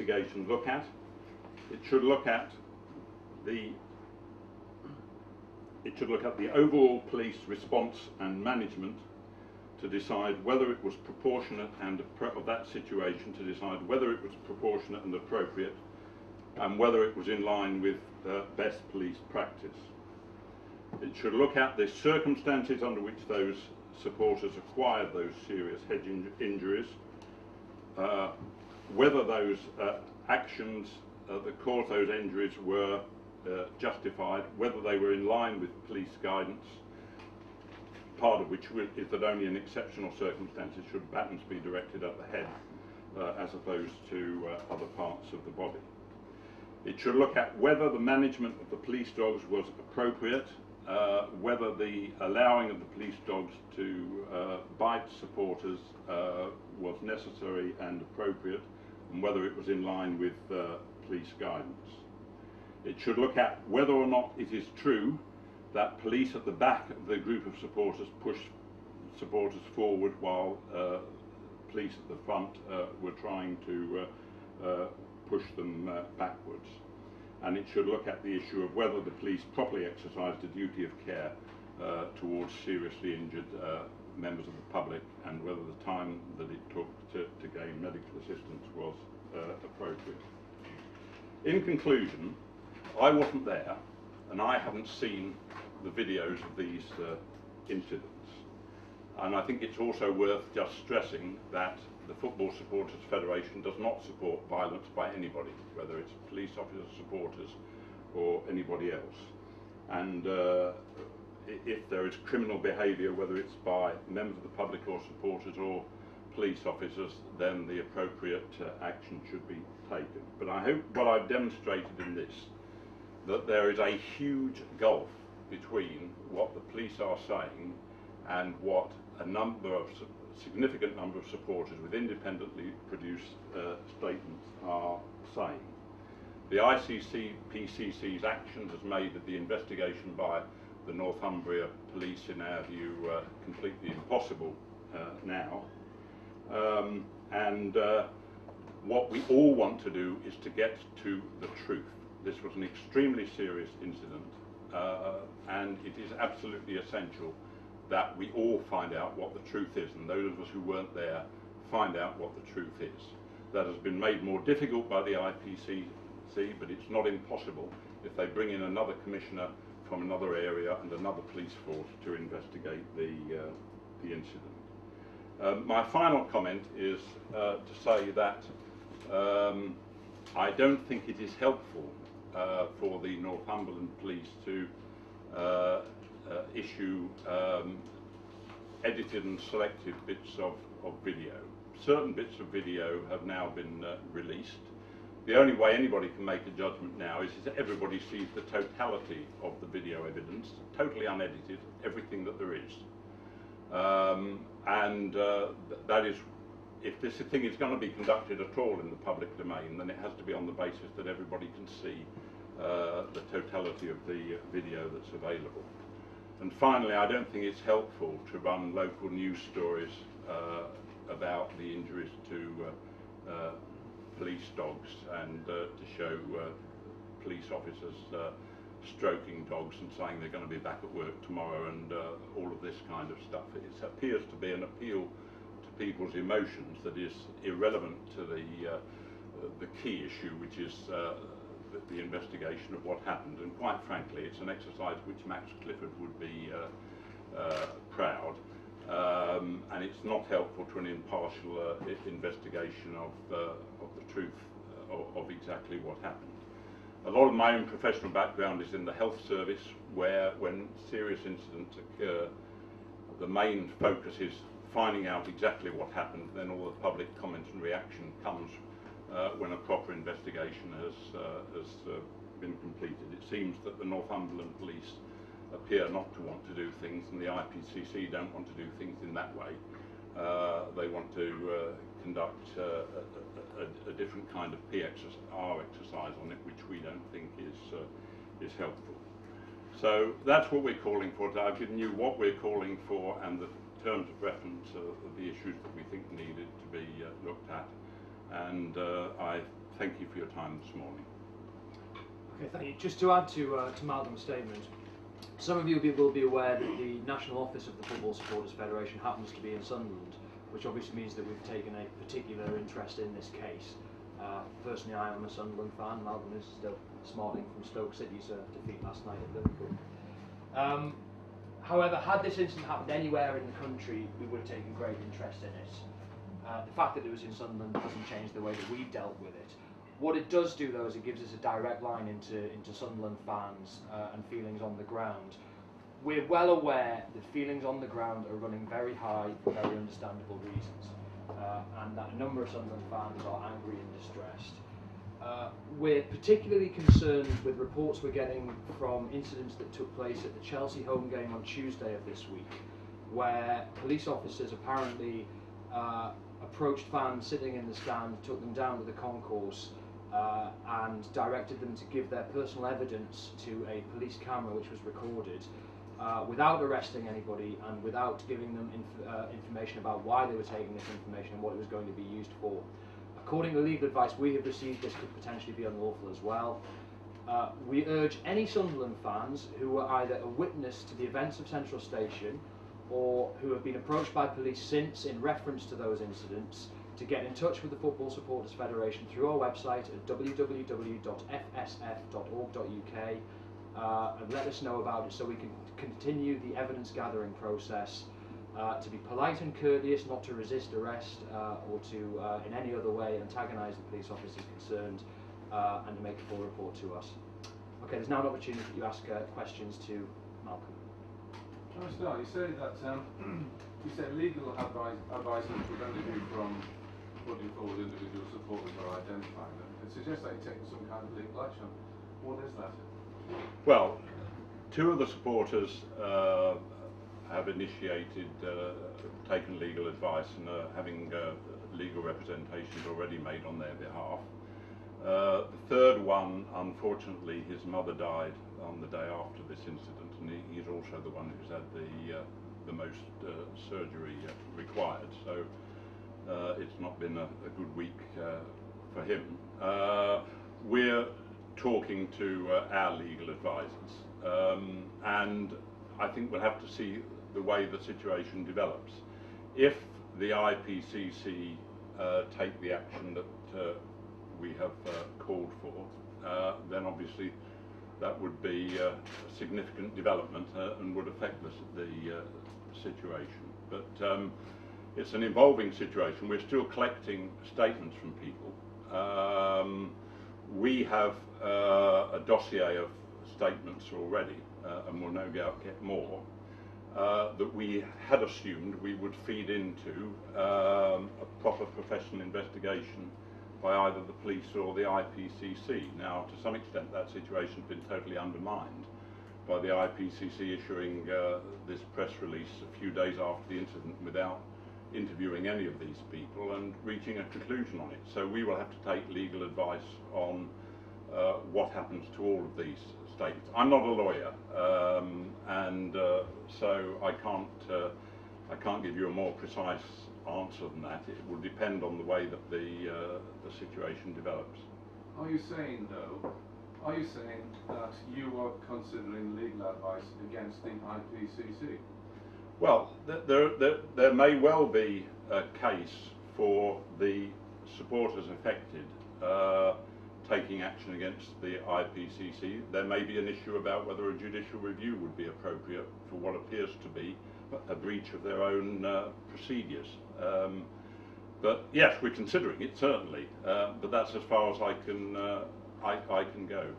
investigation look at? It should look at the overall police response and management to decide whether it was proportionate and of that situation, to decide whether it was proportionate and appropriate, and whether it was in line with best police practice. It should look at the circumstances under which those supporters acquired those serious head injuries, whether those actions that caused those injuries were justified, whether they were in line with police guidance, part of which is that only in exceptional circumstances should batons be directed at the head as opposed to other parts of the body. It should look at whether the management of the police dogs was appropriate, whether the allowing of the police dogs to bite supporters was necessary and appropriate, and whether it was in line with police guidance. It should look at whether or not it is true that police at the back of the group of supporters pushed supporters forward while police at the front were trying to push them backwards. And it should look at the issue of whether the police properly exercised a duty of care towards seriously injured members of the public, and whether the time that it took to gain medical assistance was appropriate. In conclusion, I wasn't there, and I haven't seen the videos of these incidents. And I think it's also worth just stressing that the Football Supporters Federation does not support violence by anybody, whether it's police officers, supporters, or anybody else. And if there is criminal behaviour, whether it's by members of the public or supporters or police officers, then the appropriate action should be taken. But I hope what I've demonstrated in this, that there is a huge gulf between what the police are saying and what a significant number of supporters with independently produced statements are saying. The IPCC's action has made the investigation by the Northumbria police, in our view, completely impossible now. What we all want to do is to get to the truth. This was an extremely serious incident, and it is absolutely essential that we all find out what the truth is, and those of us who weren't there find out what the truth is. That has been made more difficult by the IPCC, but it's not impossible if they bring in another commissioner from another area and another police force to investigate the incident. My final comment is to say that I don't think it is helpful for the Northumberland police to issue edited and selected bits of video. Certain bits of video have now been released. The only way anybody can make a judgment now is that everybody sees the totality of the video evidence, totally unedited, everything that there is. That is, if this thing is going to be conducted at all in the public domain, then it has to be on the basis that everybody can see the totality of the video that's available. And finally, I don't think it's helpful to run local news stories about the injuries to police dogs and to show police officers stroking dogs and saying they're going to be back at work tomorrow and all of this kind of stuff. It appears to be an appeal to people's emotions that is irrelevant to the key issue, which is the investigation of what happened. And quite frankly, it's an exercise which Max Clifford would be proud, and it's not helpful to an impartial investigation of the truth of exactly what happened. A lot of my own professional background is in the health service, where when serious incidents occur, the main focus is finding out exactly what happened. Then all the public comment and reaction comes when a proper investigation has been completed. It seems that the Northumberland police appear not to want to do things, and the IPCC don't want to do things in that way. They want to conduct a different kind of PR exercise on it, which we don't think is helpful. So that's what we're calling for. I've given you what we're calling for and the terms of reference of the issues that we think needed to be looked at. And I thank you for your time this morning. Okay, thank you. Just to add to Malcolm's statement, some of you will be aware that the National Office of the Football Supporters Federation happens to be in Sunderland, which obviously means that we've taken a particular interest in this case. Personally, I am a Sunderland fan. Malcolm is still smarting from Stoke City's defeat last night at Liverpool. However, had this incident happened anywhere in the country, we would have taken great interest in it. The fact that it was in Sunderland doesn't change the way that we've dealt with it. What it does do, though, is it gives us a direct line into Sunderland fans and feelings on the ground. We're well aware that feelings on the ground are running very high for very understandable reasons, and that a number of Sunderland fans are angry and distressed. We're particularly concerned with reports we're getting from incidents that took place at the Chelsea home game on Tuesday of this week, where police officers apparently approached fans sitting in the stand, took them down to the concourse, and directed them to give their personal evidence to a police camera which was recorded, without arresting anybody and without giving them information about why they were taking this information and what it was going to be used for. According to legal advice we have received, this could potentially be unlawful as well. We urge any Sunderland fans who were either a witness to the events of Central Station or who have been approached by police since in reference to those incidents to get in touch with the Football Supporters Federation through our website at www.fsf.org.uk and let us know about it so we can continue the evidence gathering process, to be polite and courteous, not to resist arrest or to in any other way antagonise the police officers concerned, and to make a full report to us. Okay, there's now an opportunity for you to ask questions to Malcolm. Can I start? You say that you said legal advice has prevented you from putting forward individual supporters or identifying them. It suggests that you're taking some kind of legal action. What is that? Well, two of the supporters have initiated, taken legal advice and are having legal representations already made on their behalf. The third one, unfortunately, his mother died on the day after this incident, and he's also the one who's had the most surgery required. So it's not been a good week for him. We're talking to our legal advisors, and I think we'll have to see the way the situation develops. If the IPCC take the action that we have called for, then obviously that would be a significant development and would affect the situation. But it's an evolving situation. We're still collecting statements from people. We have a dossier of statements already, and we'll no doubt get more, that we had assumed we would feed into a proper professional investigation by either the police or the IPCC. Now, to some extent, that situation's been totally undermined by the IPCC issuing this press release a few days after the incident without interviewing any of these people and reaching a conclusion on it. So we will have to take legal advice on what happens to all of these statements. I'm not a lawyer, and so I can't give you a more precise answer than that. It will depend on the way that the situation develops. Are you saying, though, that you are considering legal advice against the IPCC? Well, there may well be a case for the supporters affected taking action against the IPCC. There may be an issue about whether a judicial review would be appropriate for what appears to be a breach of their own procedures. But yes, we're considering it, certainly, but that's as far as I can go.